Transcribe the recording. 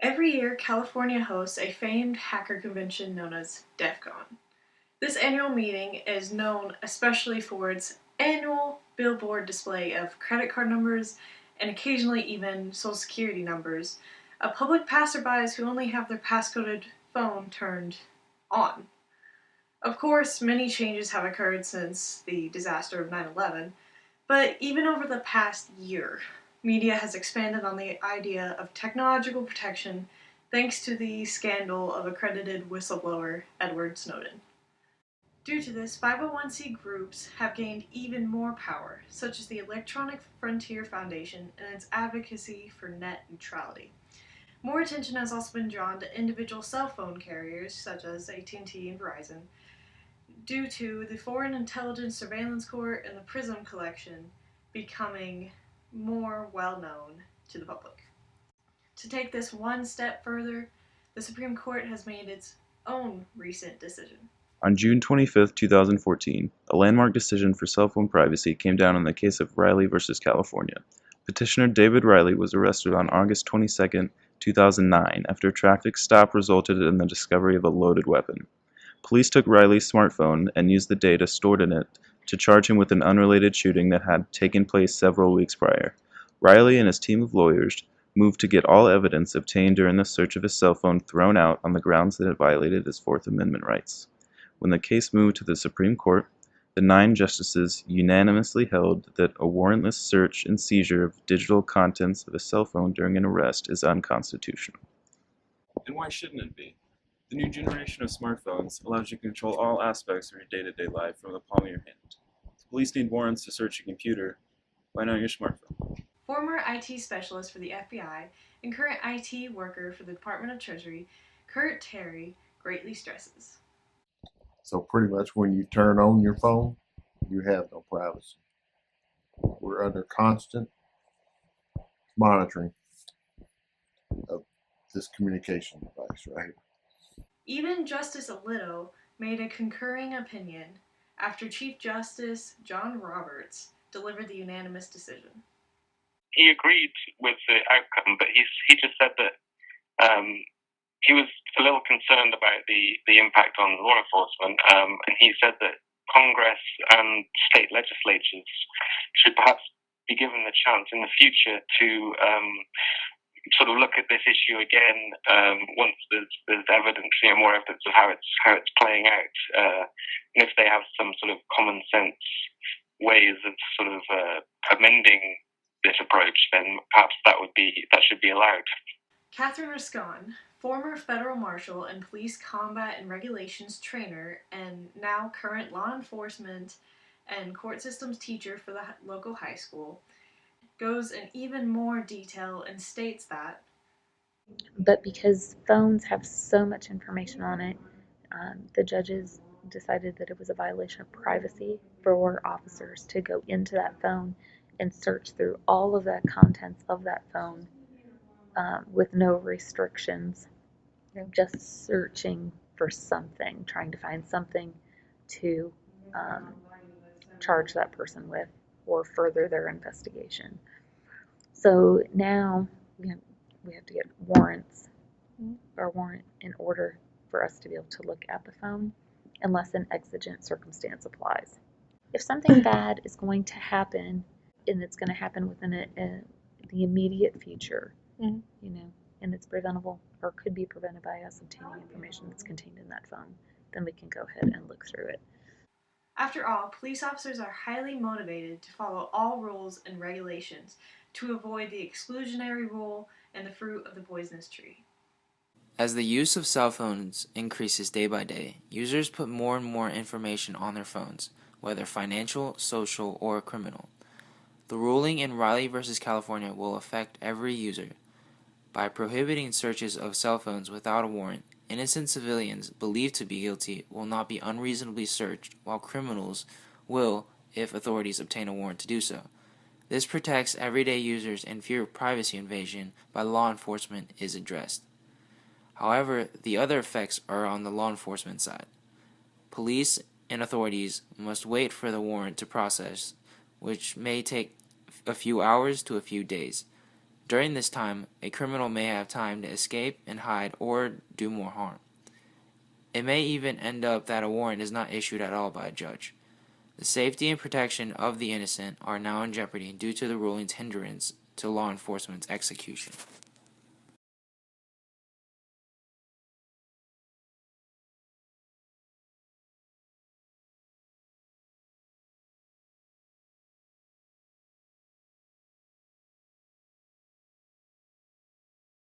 Every year, California hosts a famed hacker convention known as DEF CON. This annual meeting is known especially for its annual billboard display of credit card numbers and occasionally even social security numbers of public passerbys who only have their passcoded phone turned on. Of course, many changes have occurred since the disaster of 9/11, but even over the past year, media has expanded on the idea of technological protection thanks to the scandal of accredited whistleblower Edward Snowden. Due to this, 501c groups have gained even more power, such as the Electronic Frontier Foundation and its advocacy for net neutrality. More attention has also been drawn to individual cell phone carriers, such as AT&T and Verizon, due to the Foreign Intelligence Surveillance Court and the PRISM collection becoming more well known to the public. To take this one step further, the Supreme Court has made its own recent decision. On June 25, 2014, a landmark decision for cell phone privacy came down in the case of Riley v. California. Petitioner David Riley was arrested on August 22, 2009, after a traffic stop resulted in the discovery of a loaded weapon. Police took Riley's smartphone and used the data stored in it to charge him with an unrelated shooting that had taken place several weeks prior. Riley and his team of lawyers moved to get all evidence obtained during the search of his cell phone thrown out on the grounds that it violated his Fourth Amendment rights. When the case moved to the Supreme Court, the 9 justices unanimously held that a warrantless search and seizure of digital contents of a cell phone during an arrest is unconstitutional. And why shouldn't it be? The new generation of smartphones allows you to control all aspects of your day-to-day life from the palm of your hand. If police need warrants to search your computer, why not your smartphone? Former IT specialist for the FBI and current IT worker for the Department of Treasury, Kurt Terry, greatly stresses. So pretty much when you turn on your phone, you have no privacy. We're under constant monitoring of this communication device right here. Even Justice Alito made a concurring opinion after Chief Justice John Roberts delivered the unanimous decision. He agreed with the outcome, but he just said that he was a little concerned about the impact on law enforcement, and he said that Congress and state legislatures should perhaps be given the chance in the future to sort of look at this issue again once there's evidence, more evidence of how it's playing out, and if they have some sort of common sense ways of sort of amending this approach, then perhaps that should be allowed. Catherine Rascon, former federal marshal and police combat and regulations trainer, and now current law enforcement and court systems teacher for the local high school, goes in even more detail and states that, but because phones have so much information on it, the judges decided that it was a violation of privacy for officers to go into that phone and search through all of the contents of that phone with no restrictions, just searching for something, trying to find something to charge that person with or further their investigation. So now we have to get warrants or warrant in order for us to be able to look at the phone unless an exigent circumstance applies. If something bad is going to happen, and it's going to happen within the immediate future, and it's preventable or could be prevented by us obtaining information that's contained in that phone, then we can go ahead and look through it. After all, police officers are highly motivated to follow all rules and regulations to avoid the exclusionary rule and the fruit of the poisonous tree. As the use of cell phones increases day by day, users put more and more information on their phones, whether financial, social, or criminal. The ruling in Riley v. California will affect every user. By prohibiting searches of cell phones without a warrant, innocent civilians believed to be guilty will not be unreasonably searched, while criminals will if authorities obtain a warrant to do so. This protects everyday users and fear of privacy invasion by law enforcement is addressed. However, the other effects are on the law enforcement side. Police and authorities must wait for the warrant to process, which may take a few hours to a few days. During this time, a criminal may have time to escape and hide or do more harm. It may even end up that a warrant is not issued at all by a judge. The safety and protection of the innocent are now in jeopardy due to the ruling's hindrance to law enforcement's execution.